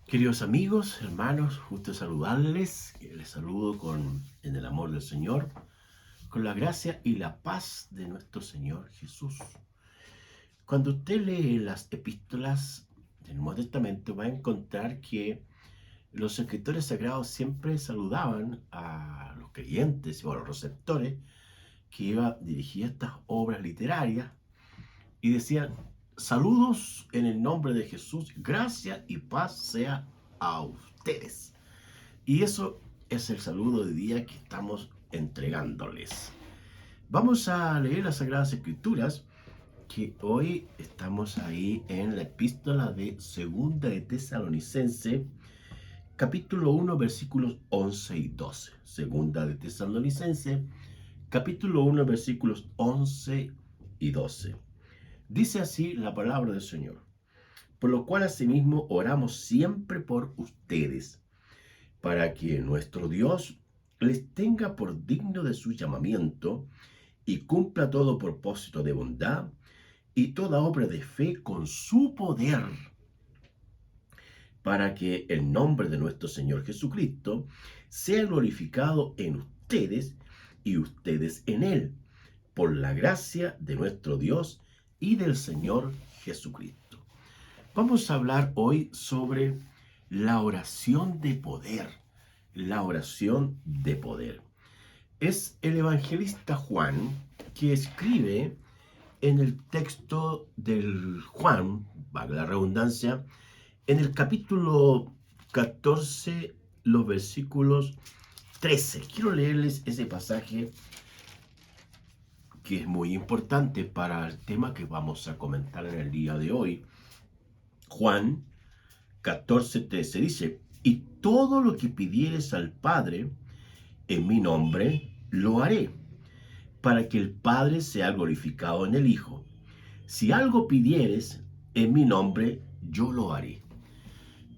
Queridos amigos, hermanos, gusto saludarles. Les saludo en el amor del Señor, con la gracia y la paz de nuestro Señor Jesús. Cuando usted lee las epístolas del Nuevo Testamento, va a encontrar que los escritores sagrados siempre saludaban a los creyentes o a los receptores que iba dirigir estas obras literarias y decían: saludos en el nombre de Jesús, gracia y paz sea a ustedes. Y eso es el saludo de día que estamos entregándoles. Vamos a leer las Sagradas Escrituras, que hoy estamos ahí en la epístola de Segunda de Tesalonicense, capítulo 1, versículos 11 y 12. Segunda de Tesalonicense, capítulo 1, versículos 11 y 12. Dice así la palabra del Señor: por lo cual asimismo oramos siempre por ustedes, para que nuestro Dios les tenga por digno de su llamamiento y cumpla todo propósito de bondad y toda obra de fe con su poder, para que el nombre de nuestro Señor Jesucristo sea glorificado en ustedes y ustedes en Él, por la gracia de nuestro Dios y del Señor Jesucristo. Vamos a hablar hoy sobre la oración de poder. La oración de poder. Es el evangelista Juan que escribe en el texto del Juan, valga la redundancia, en el capítulo 14, los versículos 13. Quiero leerles ese pasaje que es muy importante para el tema que vamos a comentar en el día de hoy. Juan 14:13 dice: y todo lo que pidieres al Padre en mi nombre, lo haré, para que el Padre sea glorificado en el Hijo. Si algo pidieres en mi nombre, yo lo haré.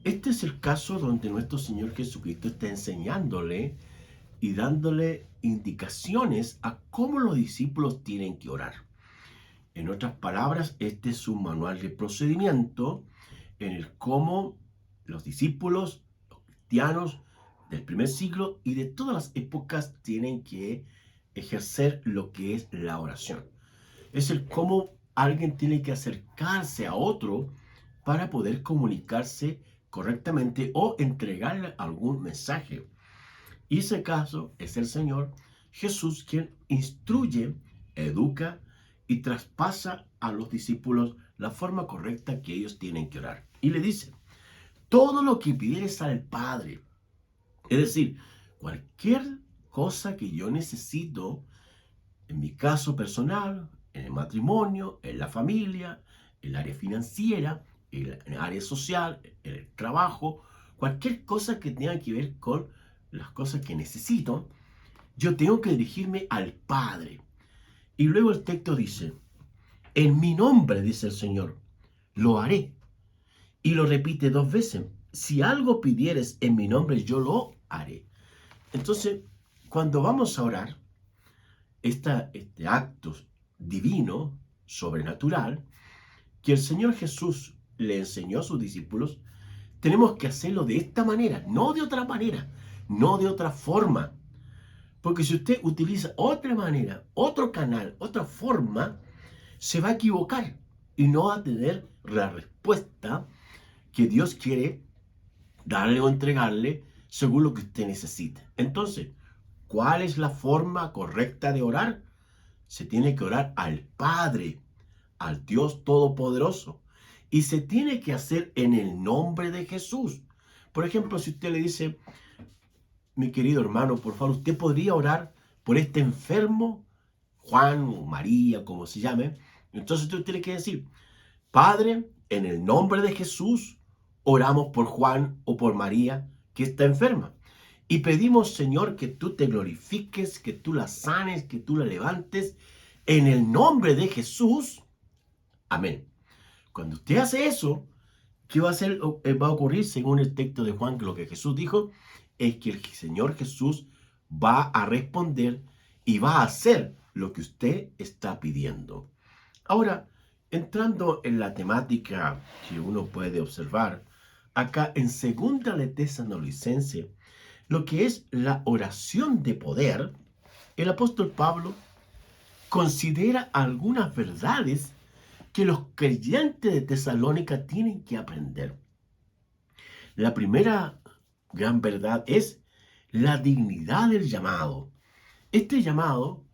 Este es el caso donde nuestro Señor Jesucristo está enseñándole y dándole indicaciones a cómo los discípulos tienen que orar. En otras palabras, este es un manual de procedimiento en el cómo los discípulos, los cristianos del primer siglo y de todas las épocas tienen que ejercer lo que es la oración. Es el cómo alguien tiene que acercarse a otro para poder comunicarse correctamente o entregarle algún mensaje. Y ese caso es el Señor Jesús, quien instruye, educa y traspasa a los discípulos la forma correcta que ellos tienen que orar. Y le dice: todo lo que pidieres al Padre, es decir, cualquier cosa que yo necesito, en mi caso personal, en el matrimonio, en la familia, en el área financiera, en el área social, en el trabajo, cualquier cosa que tenga que ver con las cosas que necesito, yo tengo que dirigirme al Padre. Y luego el texto dice: en mi nombre, dice el Señor, lo haré. Y lo repite dos veces: si algo pidieres en mi nombre, yo lo haré. Entonces, cuando vamos a orar, este acto divino, sobrenatural, que el Señor Jesús le enseñó a sus discípulos, tenemos que hacerlo de esta manera, no de otra manera, no de otra forma. Porque si usted utiliza otra manera, otro canal, otra forma, se va a equivocar y no va a tener la respuesta que Dios quiere darle o entregarle según lo que usted necesite. Entonces, ¿cuál es la forma correcta de orar? Se tiene que orar al Padre, al Dios Todopoderoso. Y se tiene que hacer en el nombre de Jesús. Por ejemplo, si usted le dice: mi querido hermano, por favor, usted podría orar por este enfermo, Juan o María, como se llame. Entonces usted tiene que decir: Padre, en el nombre de Jesús, oramos por Juan o por María que está enferma. Y pedimos, Señor, que tú te glorifiques, que tú la sanes, que tú la levantes. En el nombre de Jesús. Amén. Cuando usted hace eso, ¿qué va a hacer? Va a ocurrir según el texto de Juan, que lo que Jesús dijo es que el Señor Jesús va a responder y va a hacer lo que usted está pidiendo. Ahora, entrando en la temática que uno puede observar acá en Segunda de Tesalonicenses, lo que es la oración de poder, el apóstol Pablo considera algunas verdades que los creyentes de Tesalónica tienen que aprender. La primera gran verdad es la dignidad del llamado. Este llamado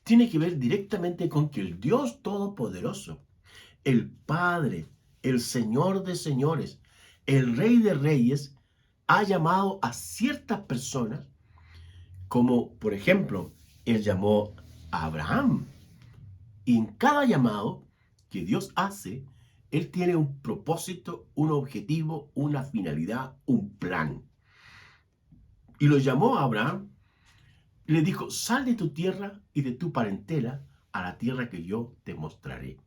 tiene que ver directamente con que el Dios Todopoderoso, el Padre, el Señor de señores, el Rey de reyes, ha llamado a ciertas personas, como por ejemplo, Él llamó a Abraham. Y en cada llamado que Dios hace, Él tiene un propósito, un objetivo, una finalidad, un plan. Y lo llamó a Abraham y le dijo, sal de tu tierra y de tu parentela a la tierra que yo te mostraré.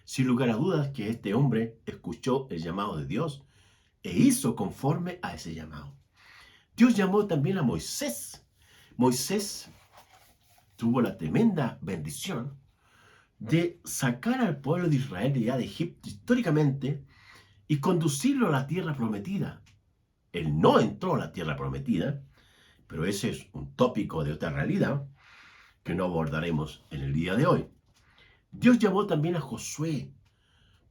Sin lugar a dudas que este hombre escuchó el llamado de Dios e hizo conforme a ese llamado. Dios llamó también a Moisés. Moisés tuvo la tremenda bendición de sacar al pueblo de Israel de allá de Egipto históricamente y conducirlo a la tierra prometida. Él no entró a la tierra prometida, pero ese es un tópico de otra realidad que no abordaremos en el día de hoy. Dios llamó también a Josué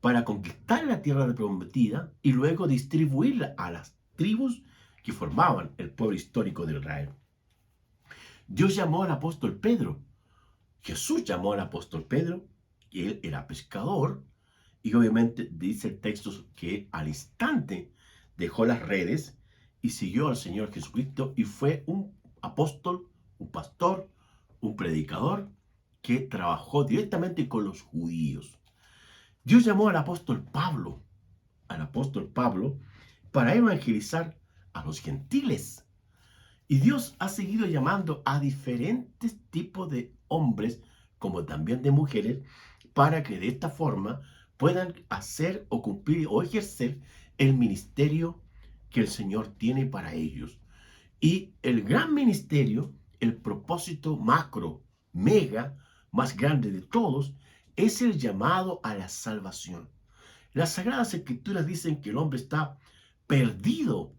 para conquistar la tierra prometida y luego distribuirla a las tribus que formaban el pueblo histórico de Israel. Dios llamó al apóstol Pedro. Jesús llamó al apóstol Pedro, que él era pescador, y obviamente dice el texto que al instante dejó las redes y siguió al Señor Jesucristo y fue un apóstol, un pastor, un predicador que trabajó directamente con los judíos. Dios llamó al apóstol Pablo, para evangelizar a los gentiles. Y Dios ha seguido llamando a diferentes tipos de hombres, como también de mujeres, para que de esta forma puedan hacer o cumplir o ejercer el ministerio que el Señor tiene para ellos. Y el gran ministerio, el propósito macro, mega, más grande de todos, es el llamado a la salvación. Las Sagradas Escrituras dicen que el hombre está perdido,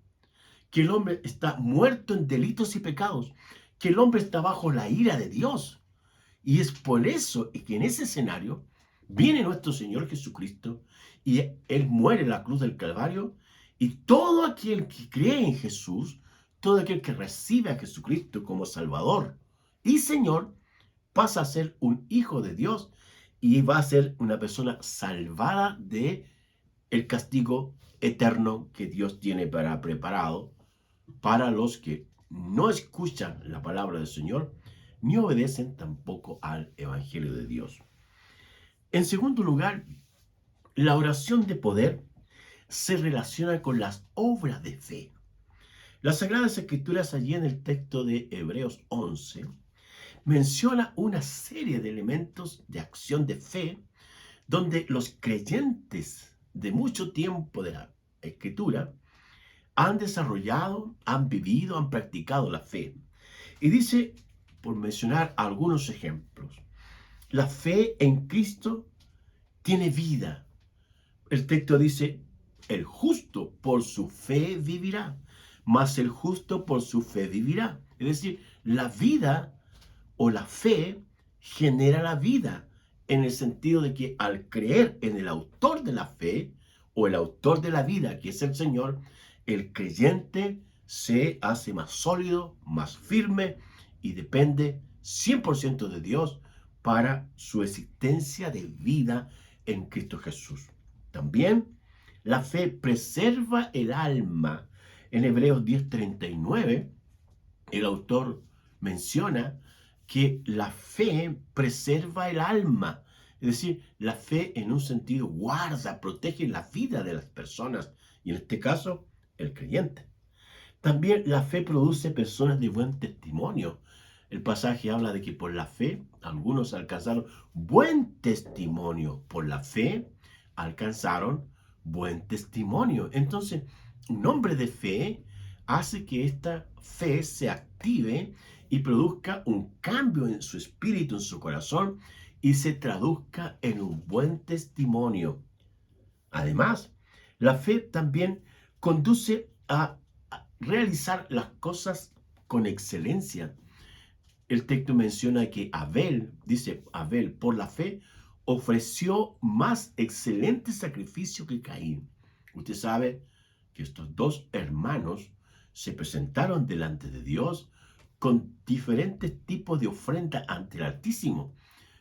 que el hombre está muerto en delitos y pecados, que el hombre está bajo la ira de Dios. Y es por eso que en ese escenario viene nuestro Señor Jesucristo y Él muere en la cruz del Calvario y todo aquel que cree en Jesús, todo aquel que recibe a Jesucristo como Salvador y Señor, pasa a ser un hijo de Dios y va a ser una persona salvada de el castigo eterno que Dios tiene preparado para los que no escuchan la palabra del Señor ni obedecen tampoco al Evangelio de Dios. En segundo lugar, la oración de poder se relaciona con las obras de fe. Las Sagradas Escrituras, allí en el texto de Hebreos 11, menciona una serie de elementos de acción de fe donde los creyentes de mucho tiempo de la Escritura han desarrollado, han vivido, han practicado la fe. Y dice, por mencionar algunos ejemplos, la fe en Cristo tiene vida. El texto dice, el justo por su fe vivirá, mas el justo por su fe vivirá. Es decir, la vida o la fe genera la vida, en el sentido de que al creer en el autor de la fe o el autor de la vida, que es el Señor, el creyente se hace más sólido, más firme y depende 100% de Dios para su existencia de vida en Cristo Jesús. También la fe preserva el alma. En Hebreos 10:39, el autor menciona que la fe preserva el alma. Es decir, la fe en un sentido guarda, protege la vida de las personas y en este caso, el creyente. También la fe produce personas de buen testimonio. El pasaje habla de que por la fe algunos alcanzaron buen testimonio. Por la fe alcanzaron buen testimonio. Entonces, un hombre de fe hace que esta fe se active y produzca un cambio en su espíritu, en su corazón, y se traduzca en un buen testimonio. Además, la fe también conduce a realizar las cosas con excelencia. El texto menciona que Abel, dice Abel, por la fe, ofreció más excelente sacrificio que Caín. Usted sabe que estos dos hermanos se presentaron delante de Dios con diferentes tipos de ofrenda ante el Altísimo,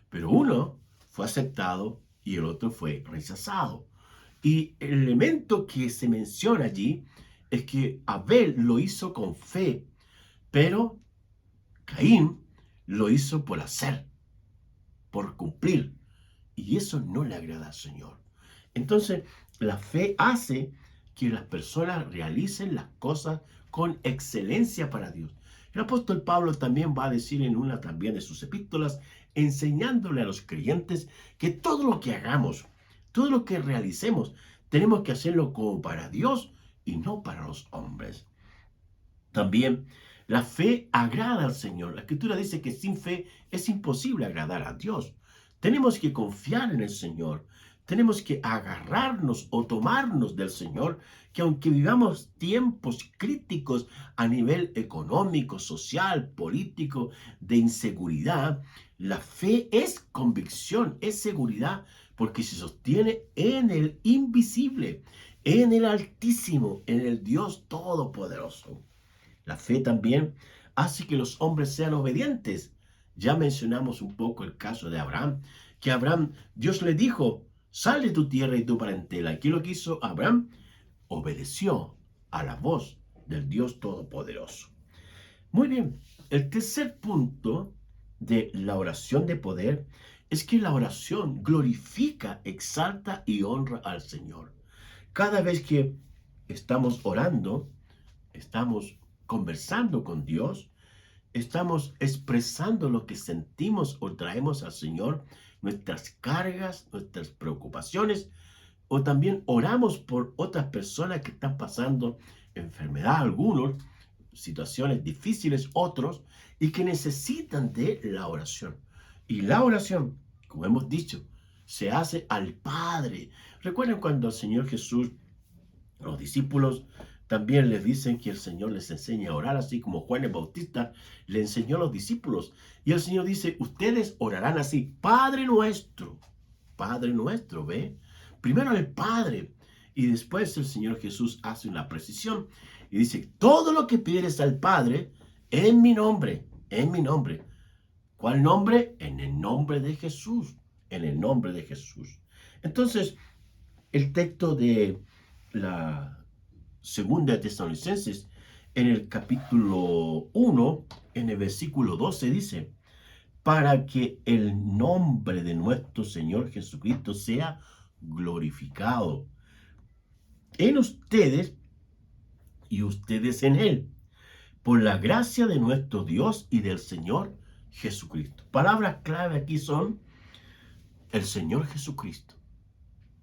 pero uno fue aceptado y el otro fue rechazado. Y el elemento que se menciona allí es que Abel lo hizo con fe, pero Caín lo hizo por hacer, por cumplir. Y eso no le agrada al Señor. Entonces, la fe hace que las personas realicen las cosas con excelencia para Dios. El apóstol Pablo también va a decir en una también de sus epístolas, enseñándole a los creyentes que todo lo que hagamos, todo lo que realicemos, tenemos que hacerlo como para Dios y no para los hombres. También la fe agrada al Señor. La Escritura dice que sin fe es imposible agradar a Dios. Tenemos que confiar en el Señor. Tenemos que agarrarnos o tomarnos del Señor, que aunque vivamos tiempos críticos a nivel económico, social, político, de inseguridad, la fe es convicción, es seguridad, porque se sostiene en el invisible, en el Altísimo, en el Dios Todopoderoso. La fe también hace que los hombres sean obedientes. Ya mencionamos un poco el caso de Abraham, que Abraham, Dios le dijo, sal de tu tierra y tu parentela. ¿Qué es lo que hizo Abraham? Obedeció a la voz del Dios Todopoderoso. Muy bien, el tercer punto de la oración de poder es que la oración glorifica, exalta y honra al Señor. Cada vez que estamos orando, estamos conversando con Dios, estamos expresando lo que sentimos o traemos al Señor, nuestras cargas, nuestras preocupaciones, o también oramos por otras personas que están pasando enfermedad, algunos, situaciones difíciles, otros, y que necesitan de la oración. Y la oración, como hemos dicho, se hace al Padre. Recuerden cuando el Señor Jesús, los discípulos, también les dicen que el Señor les enseña a orar, así como Juan el Bautista le enseñó a los discípulos. Y el Señor dice, ustedes orarán así, Padre nuestro, ¿ve? Primero el Padre, y después el Señor Jesús hace una precisión y dice, todo lo que pidieres al Padre, en mi nombre, en mi nombre. ¿Cuál nombre? En el nombre de Jesús, en el nombre de Jesús. Entonces, el texto de la segunda de Tesalonicenses, en el capítulo 1, en el versículo 12 dice, para que el nombre de nuestro Señor Jesucristo sea glorificado en ustedes y ustedes en Él, por la gracia de nuestro Dios y del Señor Jesucristo. Palabras clave aquí son el Señor Jesucristo.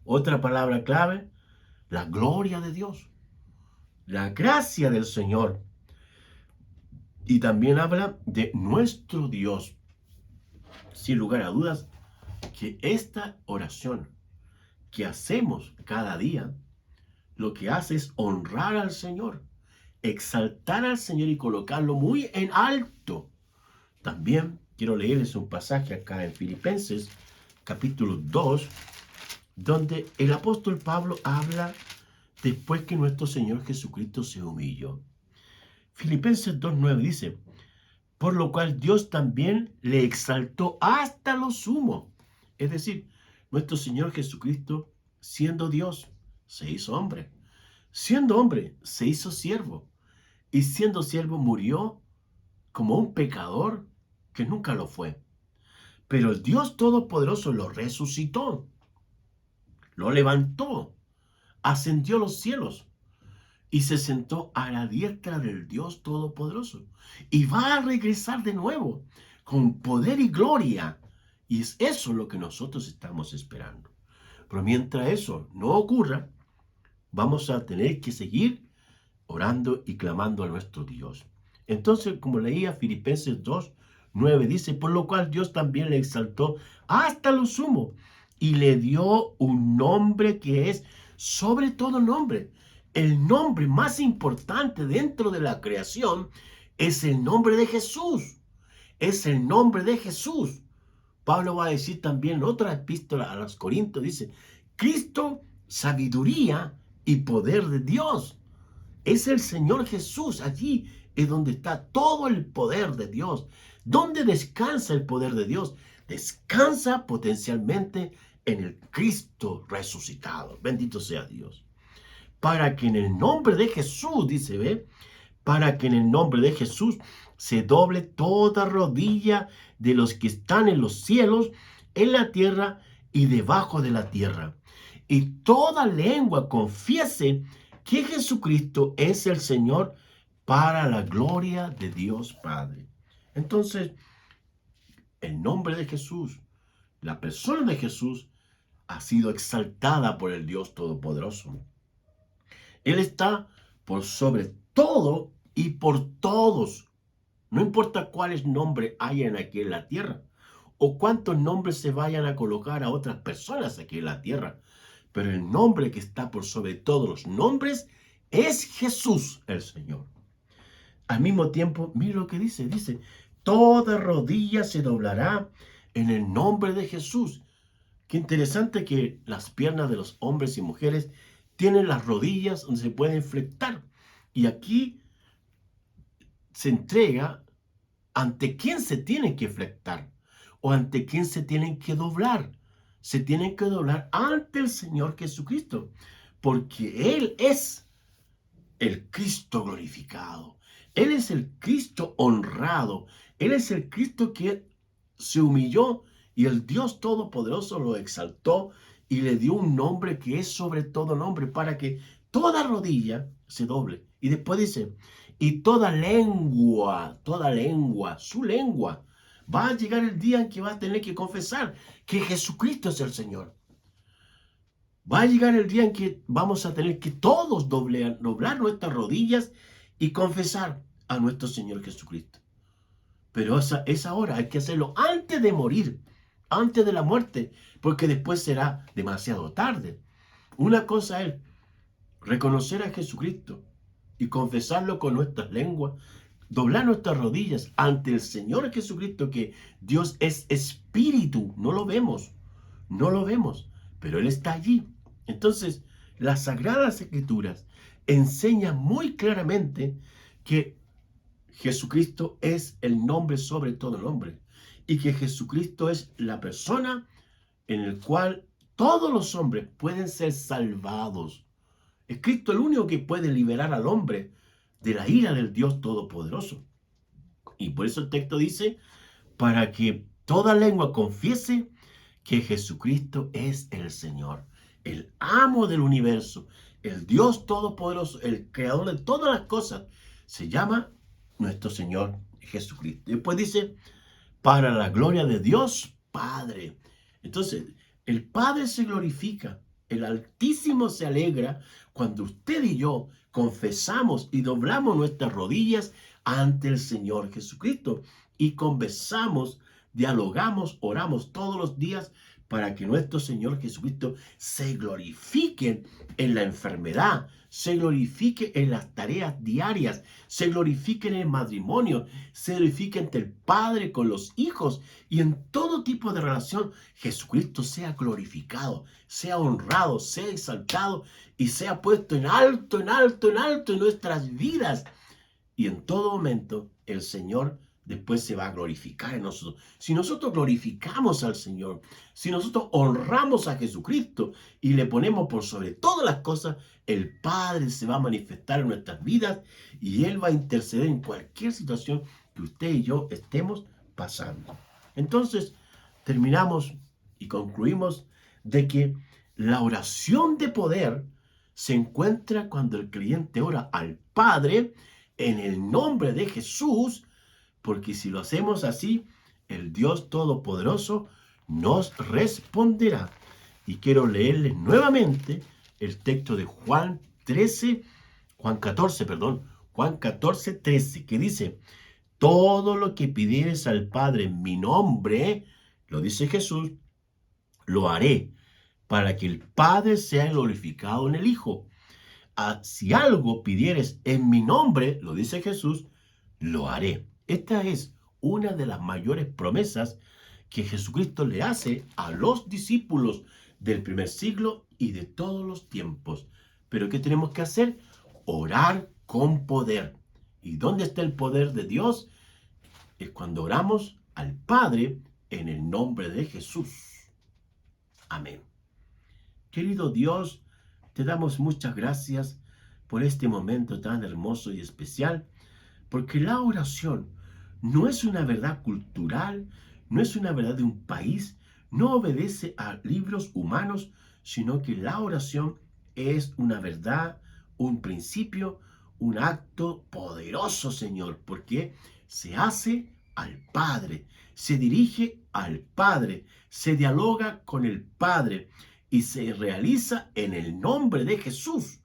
Otra palabra clave, la gloria de Dios, la gracia del Señor. Y también habla de nuestro Dios. Sin lugar a dudas, que esta oración que hacemos cada día, lo que hace es honrar al Señor, exaltar al Señor y colocarlo muy en alto. También quiero leerles un pasaje acá en Filipenses, capítulo 2, donde el apóstol Pablo habla después que nuestro Señor Jesucristo se humilló. Filipenses 2:9 dice, por lo cual Dios también le exaltó hasta lo sumo. Es decir, nuestro Señor Jesucristo, siendo Dios, se hizo hombre. Siendo hombre, se hizo siervo. Y siendo siervo, murió como un pecador que nunca lo fue. Pero el Dios Todopoderoso lo resucitó, lo levantó, ascendió a los cielos y se sentó a la diestra del Dios Todopoderoso. Y va a regresar de nuevo con poder y gloria. Y es eso lo que nosotros estamos esperando. Pero mientras eso no ocurra, vamos a tener que seguir orando y clamando a nuestro Dios. Entonces, como leía Filipenses 2:9, dice, por lo cual Dios también le exaltó hasta lo sumo y le dio un nombre que es sobre todo nombre, el nombre más importante dentro de la creación es el nombre de Jesús. Es el nombre de Jesús. Pablo va a decir también en otra epístola a los Corintios, dice, Cristo, sabiduría y poder de Dios. Es el Señor Jesús. Allí es donde está todo el poder de Dios. ¿Dónde descansa el poder de Dios? Descansa potencialmente en el Cristo resucitado. Bendito sea Dios. Para que en el nombre de Jesús, dice, ve, para que en el nombre de Jesús se doble toda rodilla de los que están en los cielos, en la tierra y debajo de la tierra. Y toda lengua confiese que Jesucristo es el Señor, para la gloria de Dios Padre. Entonces, el nombre de Jesús, la persona de Jesús, ha sido exaltada por el Dios Todopoderoso. Él está por sobre todo y por todos. No importa cuáles nombres hayan aquí en la tierra o cuántos nombres se vayan a colocar a otras personas aquí en la tierra. Pero el nombre que está por sobre todos los nombres es Jesús el Señor. Al mismo tiempo, mire lo que dice. Dice, toda rodilla se doblará en el nombre de Jesús. Qué interesante que las piernas de los hombres y mujeres tienen las rodillas donde se pueden flectar. Y aquí se entrega ante quién se tienen que flectar o ante quién se tienen que doblar. Se tienen que doblar ante el Señor Jesucristo, porque Él es el Cristo glorificado. Él es el Cristo honrado. Él es el Cristo que se humilló y el Dios Todopoderoso lo exaltó y le dio un nombre que es sobre todo nombre, para que toda rodilla se doble. Y después dice, y toda lengua, su lengua, va a llegar el día en que va a tener que confesar que Jesucristo es el Señor. Va a llegar el día en que vamos a tener que todos doblar nuestras rodillas y confesar a nuestro Señor Jesucristo. Pero esa hora hay que hacerlo antes de morir, antes de la muerte, porque después será demasiado tarde. Una cosa es reconocer a Jesucristo y confesarlo con nuestras lenguas, doblar nuestras rodillas ante el Señor Jesucristo, que Dios es espíritu, no lo vemos, pero Él está allí. Entonces, las Sagradas Escrituras enseñan muy claramente que Jesucristo es el nombre sobre todo nombre y que Jesucristo es la persona en la cual todos los hombres pueden ser salvados. Es Cristo el único que puede liberar al hombre de la ira del Dios Todopoderoso. Y por eso el texto dice, para que toda lengua confiese que Jesucristo es el Señor, el amo del universo, el Dios Todopoderoso, el creador de todas las cosas. Se llama nuestro Señor Jesucristo. Después dice, para la gloria de Dios Padre. Entonces, el Padre se glorifica, el Altísimo se alegra cuando usted y yo confesamos y doblamos nuestras rodillas ante el Señor Jesucristo y conversamos, dialogamos, oramos todos los días para que nuestro Señor Jesucristo se glorifique en la enfermedad, se glorifique en las tareas diarias, se glorifique en el matrimonio, se glorifique ante el Padre con los hijos y en todo tipo de relación. Jesucristo sea glorificado, sea honrado, sea exaltado y sea puesto en alto, en alto, en alto en nuestras vidas. Y en todo momento el Señor después se va a glorificar en nosotros. Si nosotros glorificamos al Señor, si nosotros honramos a Jesucristo y le ponemos por sobre todas las cosas, el Padre se va a manifestar en nuestras vidas y Él va a interceder en cualquier situación que usted y yo estemos pasando. Entonces, terminamos y concluimos de que la oración de poder se encuentra cuando el creyente ora al Padre en el nombre de Jesús, porque si lo hacemos así, el Dios Todopoderoso nos responderá. Y quiero leerles nuevamente el texto de Juan 14, 13, que dice, todo lo que pidieres al Padre en mi nombre, lo dice Jesús, lo haré, para que el Padre sea glorificado en el Hijo. si algo pidieres en mi nombre, lo dice Jesús, lo haré. Esta es una de las mayores promesas que Jesucristo le hace a los discípulos del primer siglo y de todos los tiempos. Pero ¿qué tenemos que hacer? Orar con poder. ¿Y dónde está el poder de Dios? Es cuando oramos al Padre en el nombre de Jesús. Amén. Querido Dios, te damos muchas gracias por este momento tan hermoso y especial, porque la oración no es una verdad cultural, no es una verdad de un país, no obedece a libros humanos, sino que la oración es una verdad, un principio, un acto poderoso, Señor, porque se hace al Padre, se dirige al Padre, se dialoga con el Padre y se realiza en el nombre de Jesús.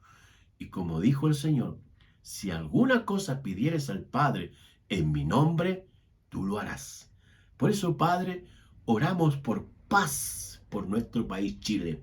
Y como dijo el Señor, si alguna cosa pidieres al Padre en mi nombre, tú lo harás. Por eso, Padre, oramos por paz por nuestro país Chile.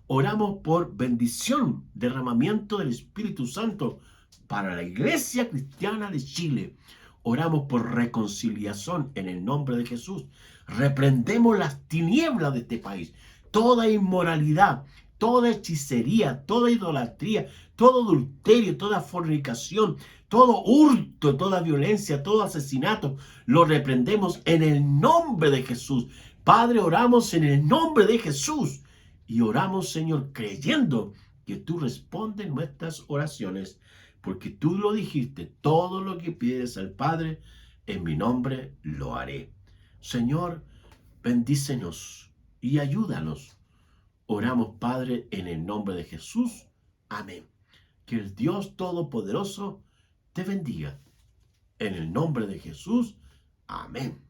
Oramos por bendición, derramamiento del Espíritu Santo para la Iglesia Cristiana de Chile. Oramos por reconciliación en el nombre de Jesús. Reprendemos las tinieblas de este país, toda inmoralidad, toda hechicería, toda idolatría, todo adulterio, toda fornicación, todo hurto, toda violencia, todo asesinato, lo reprendemos en el nombre de Jesús. Padre, oramos en el nombre de Jesús y oramos, Señor, creyendo que tú respondes nuestras oraciones, porque tú lo dijiste, todo lo que pides al Padre, en mi nombre lo haré. Señor, bendícenos y ayúdanos. Oramos, Padre, en el nombre de Jesús. Amén. Que el Dios Todopoderoso te bendiga. En el nombre de Jesús. Amén.